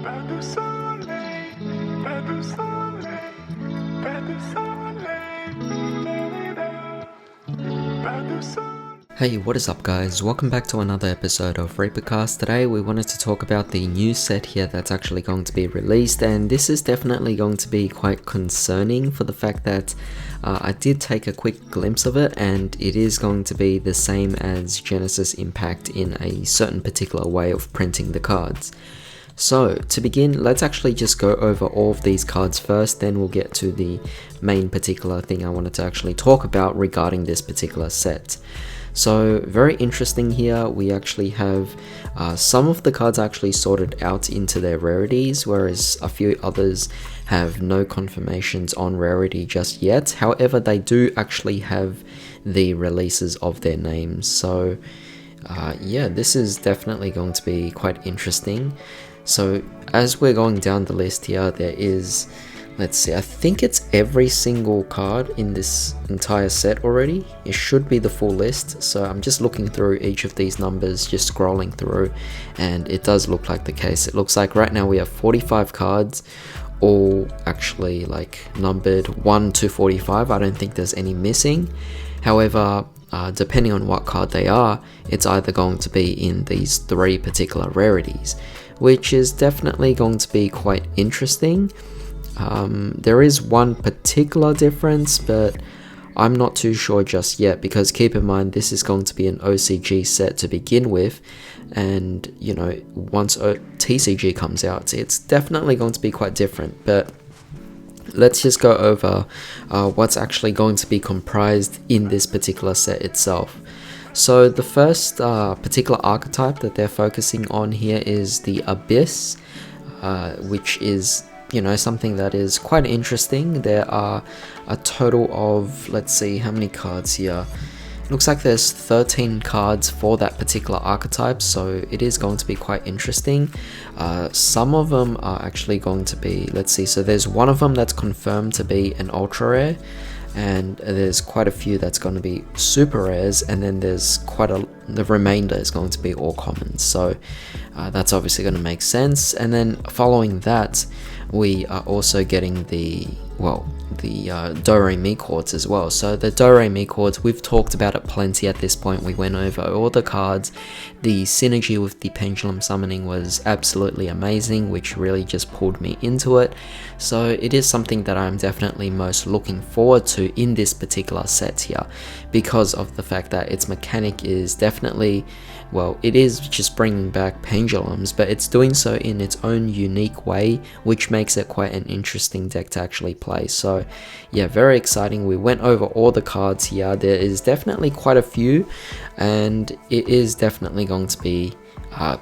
Pas de soleil, pas de soleil, pas de soleil, pas de soleil. Hey, what is up guys? Welcome back to another episode of ReaperCast. Today we wanted to talk about the new set here that's actually going to be released, and this is definitely going to be quite concerning for the fact that I did take a quick glimpse of it, and it is going to be the same as Genesis Impact in a certain particular way of printing the cards. So, to begin, let's actually just go over all of these cards first, then we'll get to the main particular thing I wanted to actually talk about regarding this particular set. So, very interesting here, we actually have some of the cards actually sorted out into their rarities, whereas a few others have no confirmations on rarity just yet. However, they do actually have the releases of their names, so yeah, this is definitely going to be quite interesting. So as we're going down the list here, there is, let's see, I think it's every single card in this entire set already. It should be the full list, so I'm just looking through each of these numbers, just scrolling through, and it does look like the case. It looks like right now we have 45 cards, all actually like numbered 1 to 45. I don't think there's any missing. However, depending on what card they are, it's either going to be in these three particular rarities, which is definitely going to be quite interesting. There is one particular difference, but I'm not too sure just yet, because keep in mind this is going to be an OCG set to begin with, and you know, once TCG comes out, it's definitely going to be quite different. But let's just go over what's actually going to be comprised in this particular set itself. So the first particular archetype that they're focusing on here is the Abyss, which is, you know, something that is quite interesting. There are a total of, let's see, how many cards here? It looks like there's 13 cards for that particular archetype, so it is going to be quite interesting. Some of them are actually going to be, let's see, so there's one of them that's confirmed to be an ultra rare, and there's quite a few that's going to be super rares, and then there's the remainder is going to be all commons, so that's obviously going to make sense. And then following that, we are also getting the doremichords as well. So the doremichords, we've talked about it plenty at this point. We went over all the cards. The synergy with the pendulum summoning was absolutely amazing, which really just pulled me into it. So it is something that I'm definitely most looking forward to in this particular set here, because of the fact that its mechanic is definitely, well, it is just bringing back pendulums, but it's doing so in its own unique way, which makes it quite an interesting deck to actually play. So yeah, very exciting. We went over all the cards here. There is definitely quite a few, and it is definitely going to be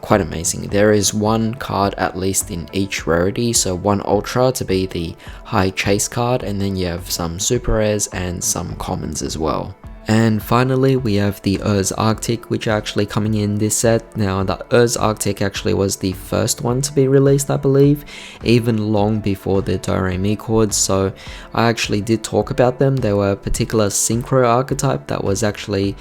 quite amazing. There is one card at least in each rarity, so one ultra to be the high chase card, and then you have some super rares and some commons as well. And finally, we have the Urz Arctic, which are actually coming in this set. Now, the Urz Arctic actually was the first one to be released, I believe, even long before the doremichords, so I actually did talk about them. They were a particular synchro archetype that was actually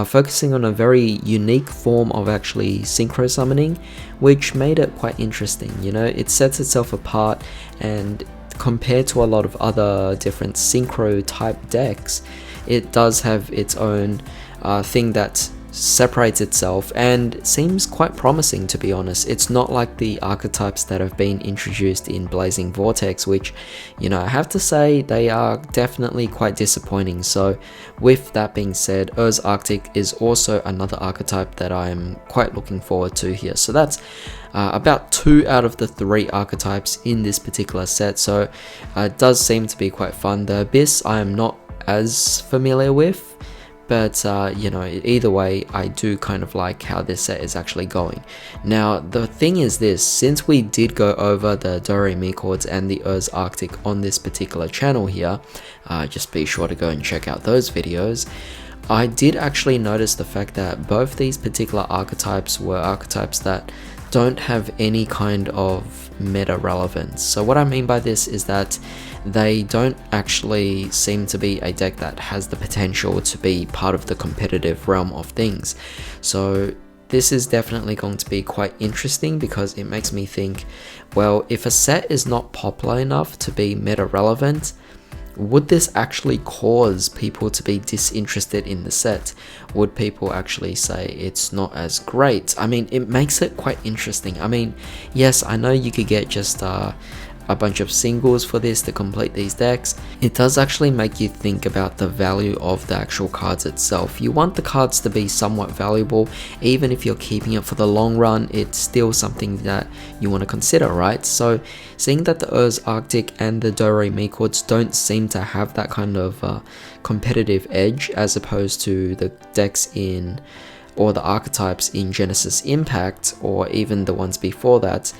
focusing on a very unique form of actually synchro summoning, which made it quite interesting. You know, it sets itself apart, and compared to a lot of other different synchro type decks, it does have its own thing that separates itself and seems quite promising, to be honest. It's not like the archetypes that have been introduced in Blazing Vortex, which, you know, I have to say they are definitely quite disappointing. So with that being said, Urz Arctic is also another archetype that I am quite looking forward to here. So that's about 2 out of the 3 archetypes in this particular set, so it does seem to be quite fun. The Abyss I am not as familiar with, but you know, either way, I do kind of like how this set is actually going. Now the thing is this, since we did go over the doremichords and the Urz Arctic on this particular channel here, just be sure to go and check out those videos. I did actually notice the fact that both these particular archetypes were archetypes that don't have any kind of meta relevance. So what I mean by this is that they don't actually seem to be a deck that has the potential to be part of the competitive realm of things. So this is definitely going to be quite interesting because it makes me think, well, if a set is not popular enough to be meta relevant, would this actually cause people to be disinterested in the set? Would people actually say it's not as great? I mean, it makes it quite interesting. I mean, yes, I know you could get just a bunch of singles for this to complete these decks. It does actually make you think about the value of the actual cards itself. You want the cards to be somewhat valuable, even if you're keeping it for the long run, it's still something that you want to consider, right? So seeing that the Ur's Arctic and the doremichords don't seem to have that kind of competitive edge as opposed to the decks in, or the archetypes in Genesis Impact, or even the ones before that,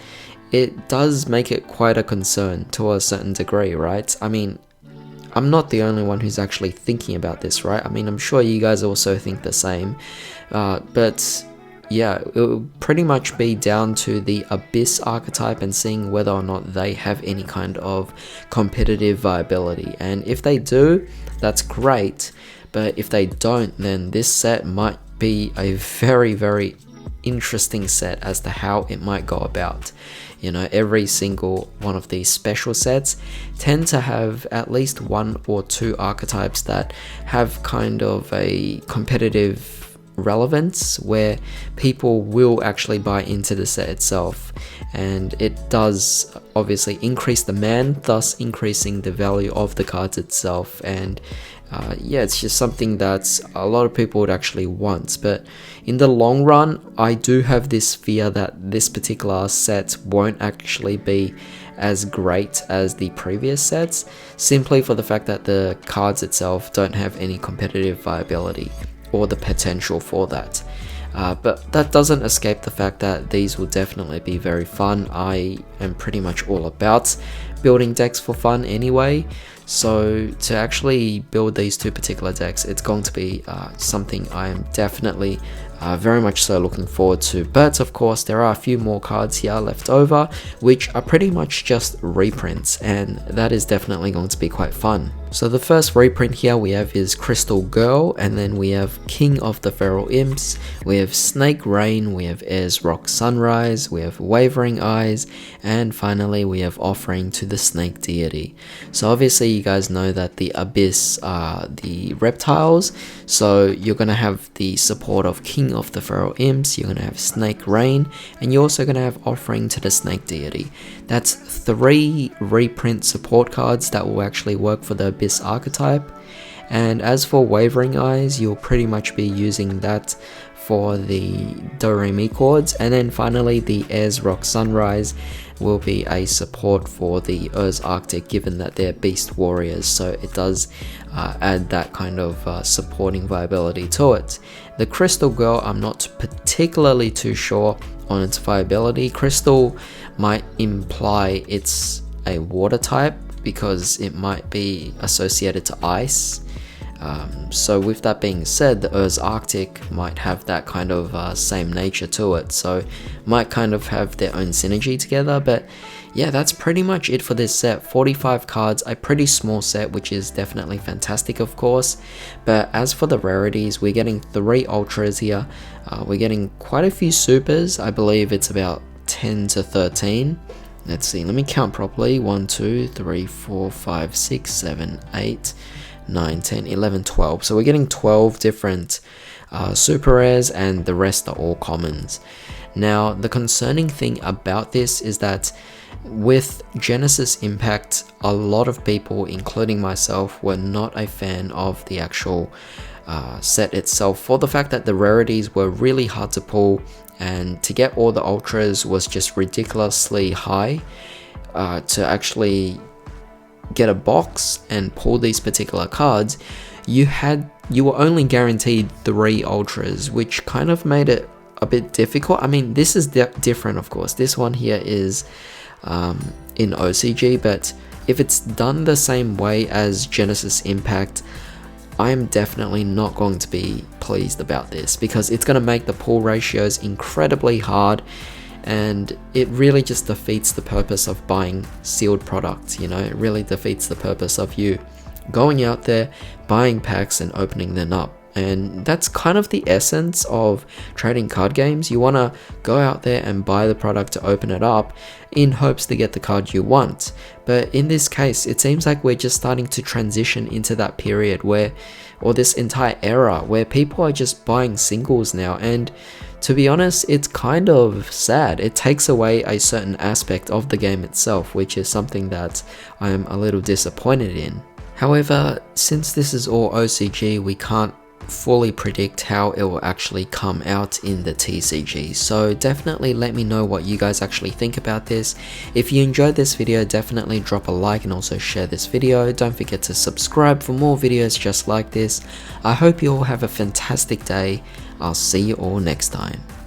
it does make it quite a concern to a certain degree, right? I mean, I'm not the only one who's actually thinking about this, right? I mean, I'm sure you guys also think the same. But yeah, it will pretty much be down to the Abyss archetype and seeing whether or not they have any kind of competitive viability. And if they do, that's great. But if they don't, then this set might be a very, very interesting set as to how it might go about. You know, every single one of these special sets tend to have at least one or two archetypes that have kind of a competitive relevance where people will actually buy into the set itself, and it does obviously increase demand, thus increasing the value of the cards itself. And yeah, it's just something that a lot of people would actually want. But in the long run, I do have this fear that this particular set won't actually be as great as the previous sets, simply for the fact that the cards itself don't have any competitive viability or the potential for that. But that doesn't escape the fact that these will definitely be very fun. I am pretty much all about building decks for fun anyway, so to actually build these two particular decks, it's going to be something I am definitely very much so looking forward to. But of course, there are a few more cards here left over, which are pretty much just reprints, and that is definitely going to be quite fun. So the first reprint here we have is Crystal Girl, and then we have King of the Feral Imps, we have Snake Rain, we have Ayers Rock Sunrise, we have Wavering Eyes, and finally we have Offering to the Snake Deity. So obviously you guys know that the Abyss are the reptiles, so you're going to have the support of King of the Feral Imps, you're going to have Snake Rain, and you're also going to have Offering to the Snake Deity. That's 3 reprint support cards that will actually work for the Abyss archetype. And as for Wavering Eyes, you'll pretty much be using that for the doremichords, and then finally the Ayers Rock Sunrise will be a support for the Ur's Arctic, given that they're beast warriors, so it does add that kind of supporting viability to it. The Crystal Girl, I'm not particularly too sure on its viability. Crystal might imply it's a water type because it might be associated to ice. So with that being said, the Ur's Arctic might have that kind of same nature to it, so might kind of have their own synergy together. But yeah, that's pretty much it for this set. 45 cards, a pretty small set, which is definitely fantastic of course. But as for the rarities, we're getting 3 ultras here, we're getting quite a few supers. I believe it's about 10 to 13. Let's see, let me count properly. 1, 2, 3, 4, 5, 6, 7, 8, 9, 10, 11, 12. So we're getting 12 different super rares, and the rest are all commons. Now, the concerning thing about this is that with Genesis Impact, a lot of people, including myself, were not a fan of the actual set itself, for the fact that the rarities were really hard to pull, and to get all the ultras was just ridiculously high. To actually get a box and pull these particular cards, you were only guaranteed 3 ultras, which kind of made it a bit difficult. I mean, this is different of course, this one here is in OCG, but if it's done the same way as Genesis Impact, I'm definitely not going to be pleased about this, because it's going to make the pull ratios incredibly hard, and it really just defeats the purpose of buying sealed products. You know, it really defeats the purpose of you going out there, buying packs and opening them up. And that's kind of the essence of trading card games. You want to go out there and buy the product to open it up in hopes to get the card you want. But in this case, it seems like we're just starting to transition into that period where, or this entire era where people are just buying singles now. And to be honest, it's kind of sad. It takes away a certain aspect of the game itself, which is something that I'm a little disappointed in. However, since this is all OCG, we can't fully predict how it will actually come out in the TCG, so definitely let me know what you guys actually think about this. If you enjoyed this video, definitely drop a like and also share this video. Don't forget to subscribe for more videos just like this. I hope you all have a fantastic day. I'll see you all next time.